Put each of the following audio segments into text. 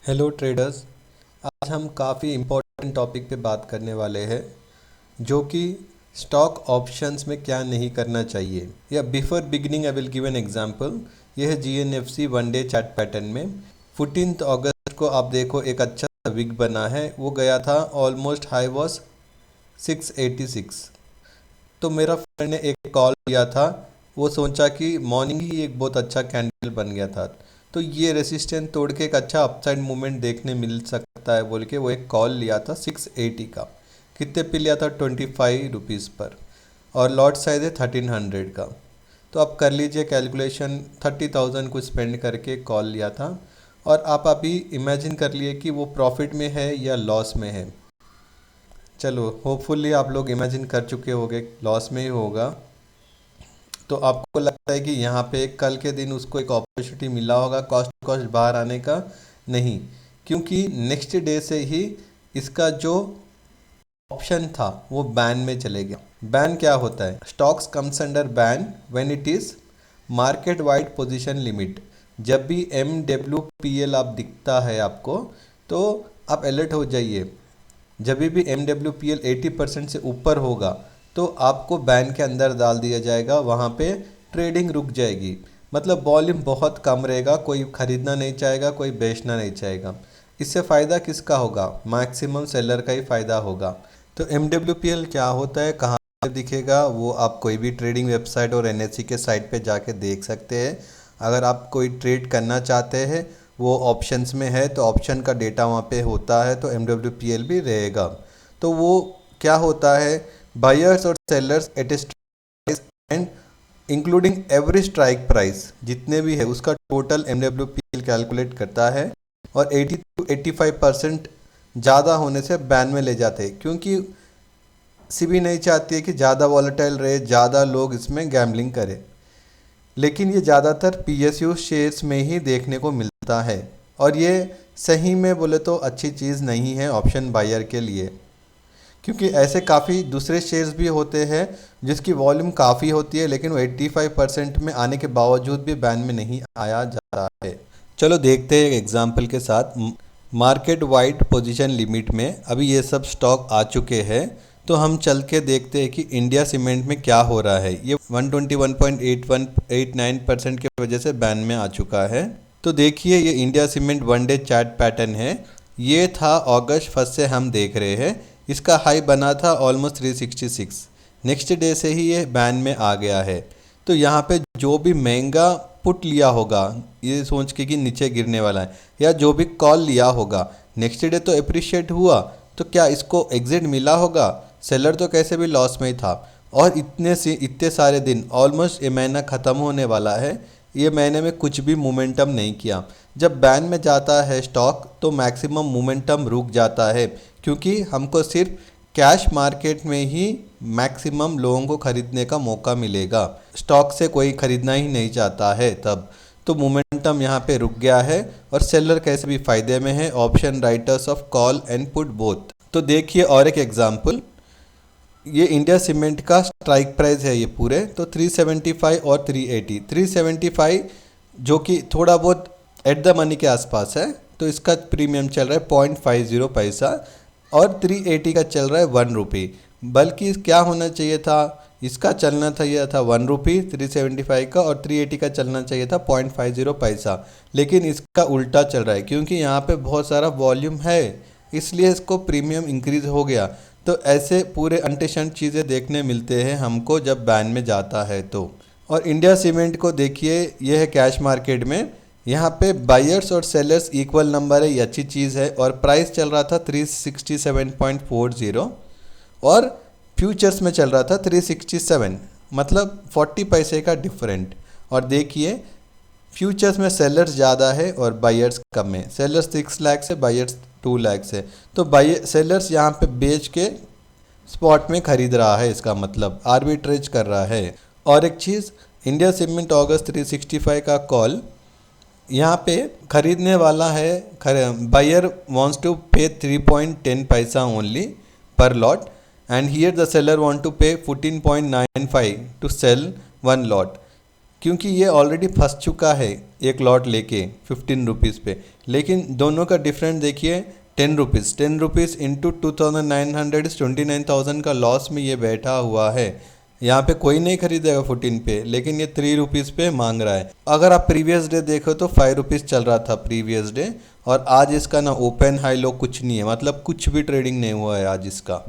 Hello traders. आज हम काफ़ी इम्पोर्टेंट टॉपिक पे बात करने वाले हैं, जो कि स्टॉक ऑप्शंस में क्या नहीं करना चाहिए। या before beginning I will give an example. यह है GNFC one day chart pattern में 14 अगस्त को आप देखो एक अच्छा विक बना है, वो गया था ऑलमोस्ट हाई वॉज 686। तो मेरा फ्रेंड ने एक कॉल किया था, वो सोचा कि मॉर्निंग ही एक बहुत अच्छा कैंडल बन गया था, तो ये रेसिस्टेंस तोड़ के एक अच्छा अपसाइड मूवमेंट देखने मिल सकता है बोल के वो एक कॉल लिया था 680 का। कितने पे लिया था? 25 रुपीज़ पर, और लॉट साइज है 1300 का। तो आप कर लीजिए कैलकुलेशन, 30,000 कुछ स्पेंड करके कॉल लिया था। और आप अभी इमेजिन कर लिए कि वो प्रॉफिट में है या लॉस में है। चलो, होपफुली आप लोग इमेजिन कर चुके होंगे लॉस में ही होगा। तो आपको लगता है कि यहाँ पे कल के दिन उसको एक अपॉर्चुनिटी मिला होगा कॉस्ट कॉस्ट बाहर आने का? नहीं, क्योंकि नेक्स्ट डे से ही इसका जो ऑप्शन था वो बैन में चले गया। बैन क्या होता है? Stocks comes under ban when it is market wide position limit. जब भी MWPL आप दिखता है आपको, तो आप अलर्ट हो जाइए। जब भी MWPL 80% से ऊपर होगा तो आपको बैन के अंदर डाल दिया जाएगा, वहाँ पे ट्रेडिंग रुक जाएगी। मतलब वॉल्यूम बहुत कम रहेगा, कोई खरीदना नहीं चाहेगा, कोई बेचना नहीं चाहेगा। इससे फ़ायदा किसका होगा? मैक्सिमम सेलर का ही फ़ायदा होगा। तो MWPL क्या होता है, कहाँ पे दिखेगा, वो आप कोई भी ट्रेडिंग वेबसाइट और NSE के साइट पे जाके देख सकते हैं। अगर आप कोई ट्रेड करना चाहते हैं, वो ऑप्शंस में है तो ऑप्शन का डेटा वहाँ पे होता है, तो MWPL भी रहेगा। तो वो क्या होता है, बायर्स और sellers at a price and including every strike price जितने भी है उसका टोटल MWPL कैलकुलेट करता है, और 80 to 85% ज़्यादा होने से बैन में ले जाते हैं, क्योंकि सीबी नहीं चाहती है कि ज़्यादा वॉलेटाइल रहे, ज़्यादा लोग इसमें गैम्बलिंग करें। लेकिन ये ज़्यादातर PSU शेयर्स में ही देखने को मिलता है, और ये सही में बोले तो अच्छी चीज़ नहीं है ऑप्शन बायर के लिए, क्योंकि ऐसे काफ़ी दूसरे शेयर्स भी होते हैं जिसकी वॉल्यूम काफ़ी होती है, लेकिन वो 85% में आने के बावजूद भी बैन में नहीं आया जाता है। चलो देखते हैं एक एग्जांपल के साथ। मार्केट वाइड पोजीशन लिमिट में अभी ये सब स्टॉक आ चुके हैं, तो हम चल के देखते हैं कि इंडिया सीमेंट में क्या हो रहा है। ये 121.89% की वजह से बैन में आ चुका है। तो देखिए, ये India cement one day chart pattern है। ये था अगस्त 1 से हम देख रहे हैं। इसका हाई बना था ऑलमोस्ट 366। नेक्स्ट डे से ही ये बैन में आ गया है। तो यहाँ पे जो भी महंगा पुट लिया होगा ये सोच के कि नीचे गिरने वाला है, या जो भी कॉल लिया होगा, नेक्स्ट डे तो अप्रिशिएट हुआ, तो क्या इसको एग्जिट मिला होगा? सेलर तो कैसे भी लॉस में ही था। और इतने सारे दिन, ऑलमोस्ट ये महीना ख़त्म होने वाला है, ये महीने में कुछ भी मोमेंटम नहीं किया। जब बैन में जाता है स्टॉक तो मैक्सिमम मोमेंटम रुक जाता है, क्योंकि हमको सिर्फ कैश मार्केट में ही मैक्सिमम लोगों को खरीदने का मौका मिलेगा। स्टॉक से कोई खरीदना ही नहीं चाहता है तब। तो मोमेंटम यहाँ पे रुक गया है, और सेलर कैसे भी फायदे में है, option writers of call and put both. तो देखिए और एक एग्जांपल, ये इंडिया सीमेंट का स्ट्राइक प्राइस है ये पूरे, तो 375 और 380। 375 जो कि थोड़ा बहुत एट द मनी के आसपास है, तो इसका प्रीमियम चल रहा है 0.50 पैसा, और 380 का चल रहा है 1 रुपी। बल्कि क्या होना चाहिए था, इसका चलना था, यह था 1 रुपी 375 का, और 380 का चलना चाहिए था 0.50 पैसा। लेकिन इसका उल्टा चल रहा है, क्योंकि यहाँ पे बहुत सारा वॉल्यूम है, इसलिए इसको प्रीमियम इंक्रीज हो गया। तो ऐसे पूरे अनटेंशन चीज़ें देखने मिलते हैं हमको जब बैन में जाता है तो। और इंडिया सीमेंट को देखिए, यह है कैश मार्केट में, यहाँ पे बायर्स और सेलर्स इक्वल नंबर है, ये अच्छी चीज़ है। और प्राइस चल रहा था 367.40, और फ्यूचर्स में चल रहा था 367, मतलब 40 पैसे का डिफरेंट। और देखिए फ्यूचर्स में सेलर्स ज़्यादा है और बायर्स कम है। सेलर्स 6 लाख से, बायर्स 2 लाख से। तो सेलर्स यहाँ पे बेच के स्पॉट में खरीद रहा है, इसका मतलब आर्बिट्रेज कर रहा है। और एक चीज़, इंडिया सीमेंट अगस्त 365 का कॉल, यहाँ पे खरीदने वाला है, बायर वांट्स टू पे 3.10 पैसा only per lot, and here the seller want to pay 14.95 to cell 1 lot. क्योंकि ये ऑलरेडी फंस चुका है, एक लॉट लेके 15 रुपीज़ पे, लेकिन दोनों का डिफरेंस देखिए 10 रुपीज़ इंटू 2900 इस 29,000 का लॉस में ये बैठा हुआ है। यहाँ पे कोई नहीं खरीदेगा 14 पे, लेकिन ये 3 रुपीज़ पे मांग रहा है। अगर आप प्रीवियस डे देखो तो 5 रुपीज़ चल रहा था प्रीवियस डे, और आज इसका ना ओपन हाई लो कुछ नहीं है, मतलब कुछ भी ट्रेडिंग नहीं हुआ है आज इसका।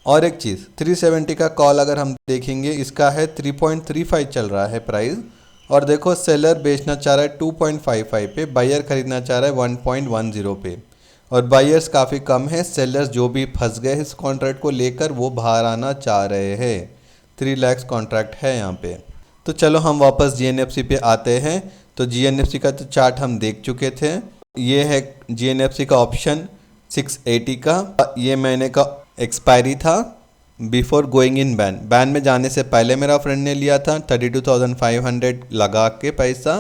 और एक चीज़ 370 का कॉल अगर हम देखेंगे, इसका है 3.35 चल रहा है प्राइस, और देखो सेलर बेचना चाह रहा है 2.55 पे, बायर खरीदना चाह रहा है 1.10 पे, और बायर्स काफ़ी कम है। सेलर्स जो भी फंस गए इस कॉन्ट्रैक्ट को लेकर वो बाहर आना चाह रहे हैं। 3 लाख कॉन्ट्रैक्ट है यहाँ पे। तो चलो हम वापस GNFC पे आते हैं। तो GNFC का तो चार्ट हम देख चुके थे। ये है GNFC का ऑप्शन 680 का, ये महीने का एक्सपायरी था before going in ban. Ban में जाने से पहले मेरा फ्रेंड ने लिया था 32,500 लगा के पैसा,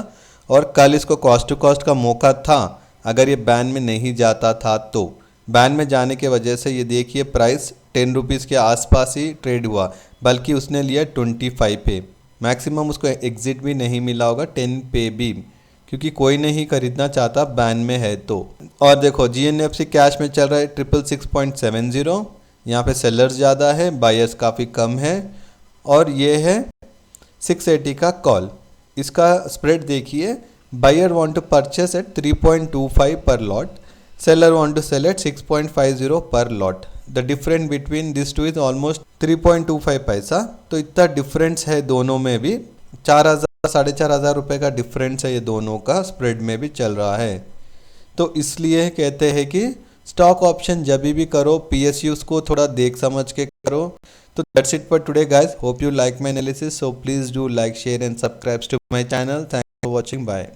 और कल इसको कॉस्ट टू कॉस्ट का मौका था अगर ये बैन में नहीं जाता था तो। बैन में जाने के वजह से ये देखिए प्राइस 10 रुपीज़ के आसपास ही ट्रेड हुआ, बल्कि उसने लिया 25 पे। मैक्सिमम उसको एग्जिट भी नहीं मिला होगा 10 पे भी, क्योंकि कोई नहीं खरीदना चाहता बैन में है तो। और देखो GNFC कैश में चल रहा है 666.70। यहाँ पे सेलर्स ज़्यादा है, बायर्स काफ़ी कम है, और ये है 680 का कॉल। इसका स्प्रेड देखिए, buyer want to purchase at 3.25 per lot, seller want to sell at 6.50 per lot. The difference between this two is almost 3.25 पैसा। तो इतना डिफरेंस है दोनों में भी, 4,000 4,500 रुपये का डिफरेंस है ये दोनों का, स्प्रेड में भी चल रहा है। तो इसलिए कहते हैं कि स्टॉक ऑप्शन जब भी करो PSUs को थोड़ा देख समझ के करो। तो that's it for today guys, hope you like my analysis, so please do like, share and subscribe to my channel. Thanks for watching, bye.